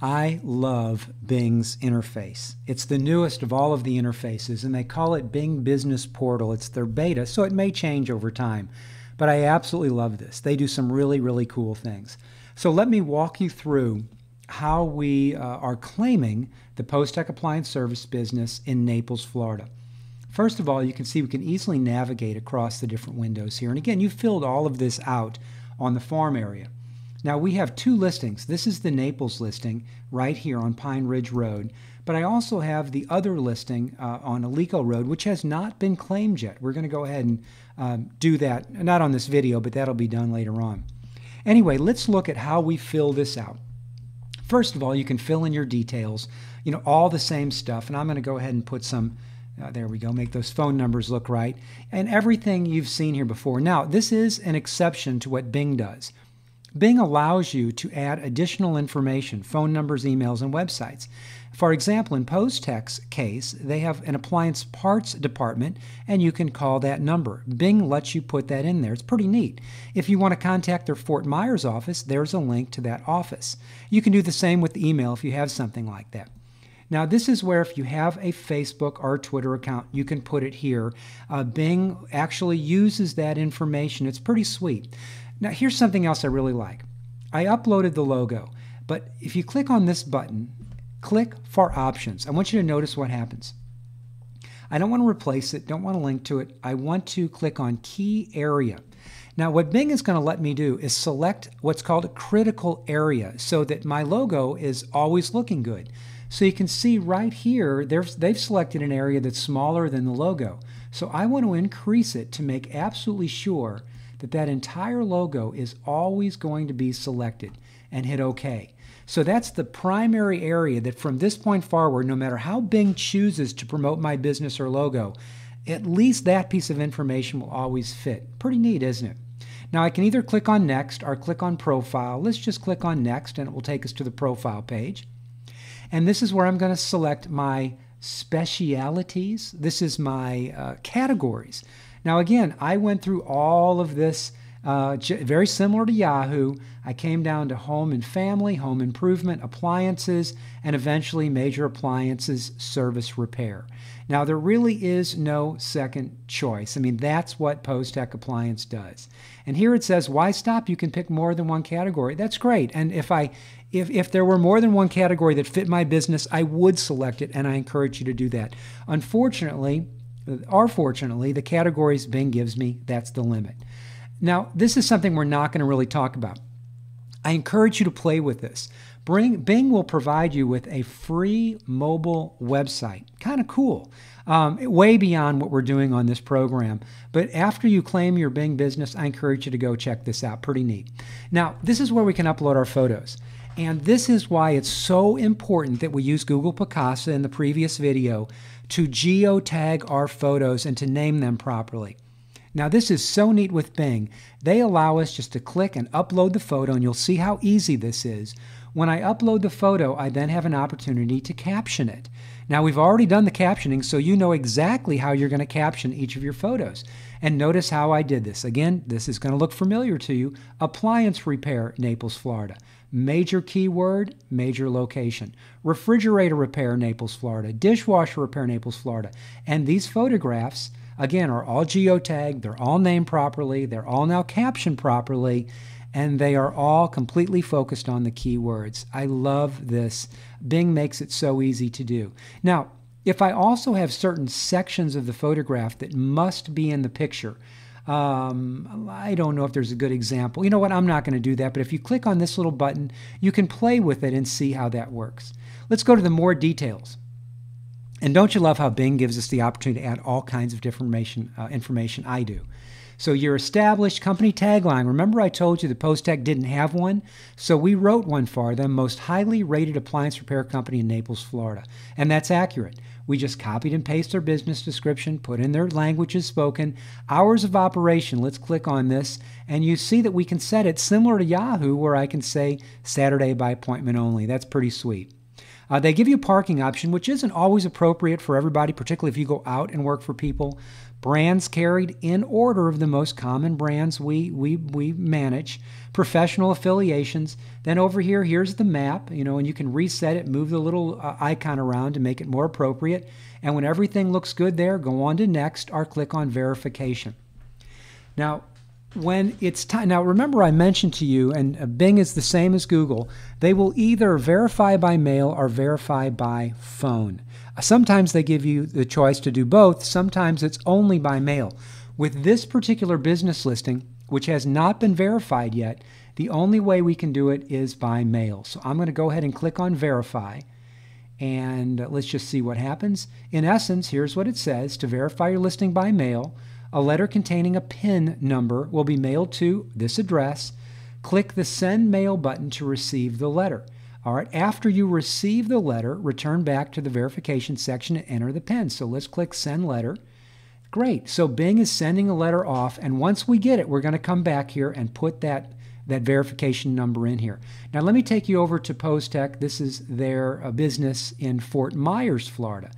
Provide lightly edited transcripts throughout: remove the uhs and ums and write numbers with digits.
I love Bing's interface. It's the newest of all of the interfaces, and they call it Bing Business Portal. It's their beta, so it may change over time. But I absolutely love this. They do some really, really cool things. So let me walk you through how we are claiming the Post-Tech Appliance Service business in Naples, Florida. First of all, you can see we can easily navigate across the different windows here. And again, you filled all of this out on the farm area. Now we have two listings. This is the Naples listing right here on Pine Ridge Road, but I also have the other listing on Alico Road, which has not been claimed yet. We're going to go ahead and do that, not on this video, but that'll be done later on. Anyway, let's look at how we fill this out. First of all, you can fill in your details, all the same stuff, and I'm going to go ahead and put some, there we go, make those phone numbers look right, and everything you've seen here before. Now, this is an exception to what Bing does. Bing allows you to add additional information, phone numbers, emails, and websites. For example, in Post-Tech's case, they have an appliance parts department, and you can call that number. Bing lets you put that in there. It's pretty neat. If you want to contact their Fort Myers office, there's a link to that office. You can do the same with the email if you have something like that. Now, this is where if you have a Facebook or Twitter account, you can put it here. Bing actually uses that information. It's pretty sweet. Now, here's something else I really like. I uploaded the logo, but if you click on this button, click for options. I want you to notice what happens. I don't want to replace it, don't want to link to it. I want to click on key area. Now, what Bing is going to let me do is select what's called a critical area so that my logo is always looking good. So you can see right here, they've selected an area that's smaller than the logo. So I want to increase it to make absolutely sure that entire logo is always going to be selected, and hit OK. So that's the primary area that from this point forward, no matter how Bing chooses to promote my business or logo, at least that piece of information will always fit. Pretty neat, isn't it? Now I can either click on Next or click on Profile. Let's just click on Next and it will take us to the profile page. And this is where I'm going to select my specialities. This is my categories. Now again, I went through all of this very similar to Yahoo. I came down to home and family, home improvement, appliances, and eventually major appliances, service repair. Now there really is no second choice. I mean, that's what Post-Tech Appliance does. And here it says, why stop? You can pick more than one category. That's great. And if there were more than one category that fit my business, I would select it, and I encourage you to do that. Unfortunately, or fortunately, the categories Bing gives me, that's the limit. Now, this is something we're not going to really talk about. I encourage you to play with this. Bing will provide you with a free mobile website. Kind of cool. Way beyond what we're doing on this program. But after you claim your Bing business, I encourage you to go check this out. Pretty neat. Now, this is where we can upload our photos. And this is why it's so important that we use Google Picasa in the previous video to geotag our photos and to name them properly. Now this is so neat with Bing. They allow us just to click and upload the photo, and you'll see how easy this is. When I upload the photo, I then have an opportunity to caption it. Now we've already done the captioning, so you know exactly how you're going to caption each of your photos. And notice how I did this. Again, this is going to look familiar to you. Appliance repair, Naples, Florida. Major keyword, major location. Refrigerator repair, Naples, Florida. Dishwasher repair, Naples, Florida. And these photographs, again, are all geotagged. They're all named properly. They're all now captioned properly. And they are all completely focused on the keywords. I love this. Bing makes it so easy to do. Now, if I also have certain sections of the photograph that must be in the picture, I don't know if there's a good example. You know what? I'm not going to do that. But if you click on this little button, you can play with it and see how that works. Let's go to the more details. And don't you love how Bing gives us the opportunity to add all kinds of different information? I do. So your established company tagline. Remember I told you the Post-Tech didn't have one? So we wrote one for them, most highly rated appliance repair company in Naples, Florida. And that's accurate. We just copied and pasted their business description, put in their languages spoken, hours of operation. Let's click on this, and you see that we can set it similar to Yahoo, where I can say Saturday by appointment only. That's pretty sweet. They give you a parking option, which isn't always appropriate for everybody, particularly if you go out and work for people. brands carried in order of the most common brands we manage, professional affiliations. Then over here, here's the map, and you can reset it, move the little icon around to make it more appropriate. And when everything looks good there, go on to next or click on verification. Now, when it's time, now remember I mentioned to you, and Bing is the same as Google, they will either verify by mail or verify by phone. Sometimes they give you the choice to do both. Sometimes it's only by mail. With this particular business listing, which has not been verified yet, the only way we can do it is by mail. So I'm going to go ahead and click on verify, and let's just see what happens. In essence, here's what it says. To verify your listing by mail, a letter containing a PIN number will be mailed to this address. Click the Send Mail button to receive the letter. All right, after you receive the letter, return back to the verification section and enter the PIN. So let's click Send Letter. Great. So Bing is sending a letter off, and once we get it, we're going to come back here and put that verification number in here. Now let me take you over to POStech. This is their business in Fort Myers, Florida.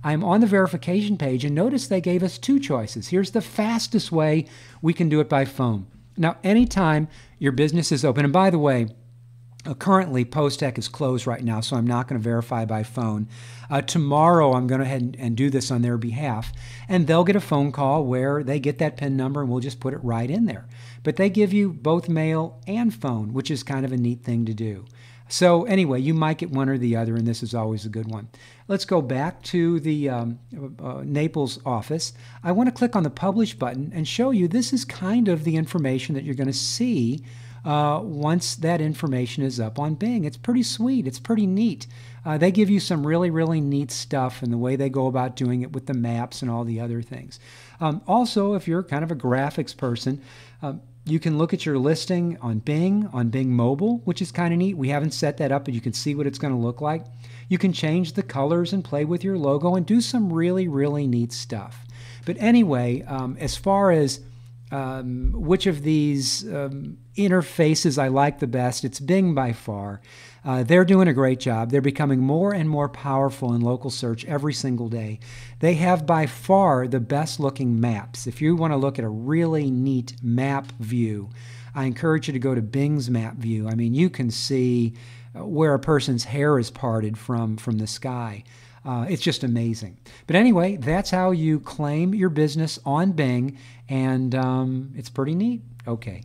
I'm on the verification page, and notice they gave us two choices. Here's the fastest way we can do it by phone. Now, anytime your business is open, and by the way, currently POStech is closed right now, so I'm not going to verify by phone. Tomorrow I'm going to head and do this on their behalf, and they'll get a phone call where they get that PIN number, and we'll just put it right in there. But they give you both mail and phone, which is kind of a neat thing to do. So anyway, you might get one or the other, and this is always a good one. Let's go back to the Naples office. I want to click on the Publish button and show you this is kind of the information that you're going to see once that information is up on Bing. It's pretty sweet. It's pretty neat. They give you some really, really neat stuff in the way they go about doing it with the maps and all the other things. Also, if you're kind of a graphics person, you can look at your listing on Bing Mobile, which is kind of neat. We haven't set that up, but you can see what it's going to look like. You can change the colors and play with your logo and do some really, really neat stuff. But anyway, as far as which of these interfaces I like the best, it's Bing by far. They're doing a great job. They're becoming more and more powerful in local search every single day. They have by far the best looking maps. If you want to look at a really neat map view, I encourage you to go to Bing's map view. I mean, you can see where a person's hair is parted from the sky. It's just amazing. But anyway, that's how you claim your business on Bing, and it's pretty neat. Okay.